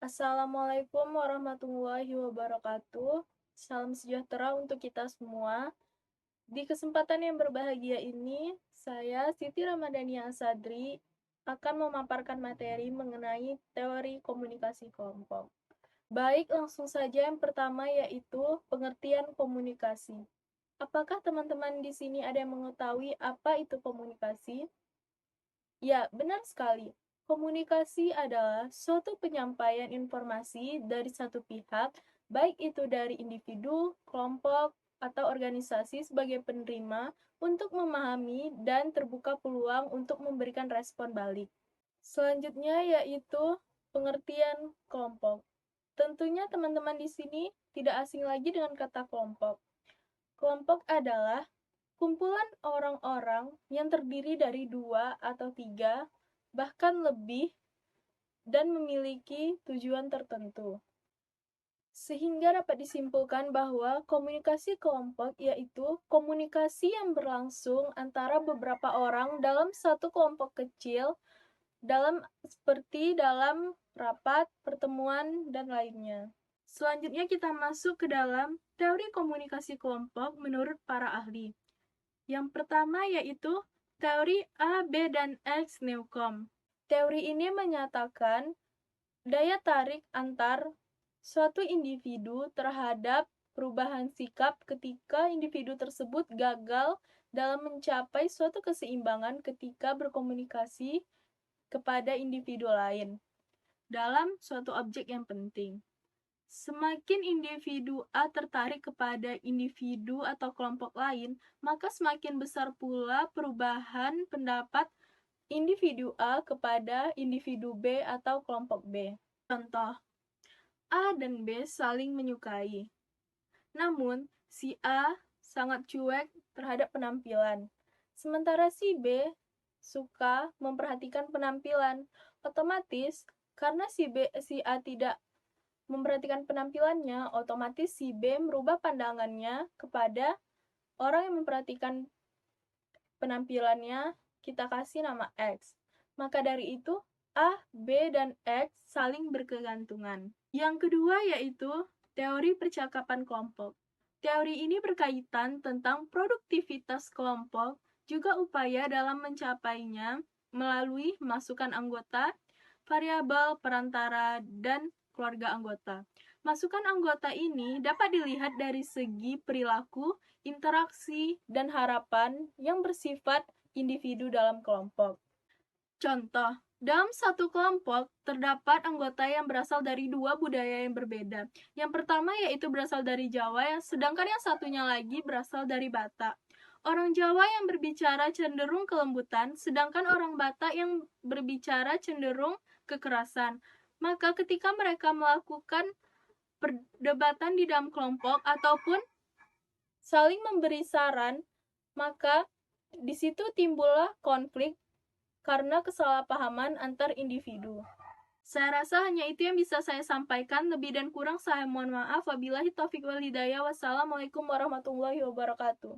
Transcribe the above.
Assalamualaikum warahmatullahi wabarakatuh. Salam sejahtera untuk kita semua. Di kesempatan yang berbahagia ini, saya Siti Ramadhania Asadri akan memaparkan materi mengenai teori komunikasi kelompok. Baik, langsung saja yang pertama yaitu pengertian komunikasi. Apakah teman-teman di sini ada yang mengetahui apa itu komunikasi? Ya, benar sekali. Komunikasi adalah suatu penyampaian informasi dari satu pihak, baik itu dari individu, kelompok, atau organisasi sebagai penerima untuk memahami dan terbuka peluang untuk memberikan respon balik. Selanjutnya yaitu pengertian kelompok. Tentunya teman-teman di sini tidak asing lagi dengan kata kelompok. Kelompok adalah kumpulan orang-orang yang terdiri dari dua atau tiga, bahkan lebih, dan memiliki tujuan tertentu. Sehingga dapat disimpulkan bahwa komunikasi kelompok yaitu komunikasi yang berlangsung antara beberapa orang dalam satu kelompok kecil, seperti dalam rapat, pertemuan, dan lainnya. Selanjutnya kita masuk ke dalam teori komunikasi kelompok menurut para ahli. Yang pertama yaitu teori A, B, dan X Newcomb. Teori ini menyatakan daya tarik antar suatu individu terhadap perubahan sikap ketika individu tersebut gagal dalam mencapai suatu keseimbangan ketika berkomunikasi kepada individu lain dalam suatu objek yang penting. Semakin individu A tertarik kepada individu atau kelompok lain, maka semakin besar pula perubahan pendapat individu A kepada individu B atau kelompok B. Contoh, A dan B saling menyukai. Namun, si A sangat cuek terhadap penampilan, sementara si B suka memperhatikan penampilan. Otomatis, karena si A tidak memperhatikan penampilannya, otomatis si B merubah pandangannya kepada orang yang memperhatikan penampilannya, kita kasih nama X. Maka dari itu, A, B, dan X saling berkegantungan. Yang kedua yaitu teori percakapan kelompok. Teori ini berkaitan tentang produktivitas kelompok, juga upaya dalam mencapainya melalui masukan anggota, variabel, perantara, dan keluarga anggota. Masukan anggota ini dapat dilihat dari segi perilaku, interaksi, dan harapan yang bersifat individu dalam kelompok. Contoh, dalam satu kelompok terdapat anggota yang berasal dari dua budaya yang berbeda. Yang pertama yaitu berasal dari Jawa, sedangkan yang satunya lagi berasal dari Batak. Orang Jawa yang berbicara cenderung kelembutan, sedangkan orang Batak yang berbicara cenderung kekerasan. Maka ketika mereka melakukan perdebatan di dalam kelompok ataupun saling memberi saran, maka di situ timbullah konflik karena kesalahpahaman antar individu. Saya rasa hanya itu yang bisa saya sampaikan. Lebih dan kurang saya mohon maaf. Wabillahi taufiq wal hidayah. Wassalamualaikum warahmatullahi wabarakatuh.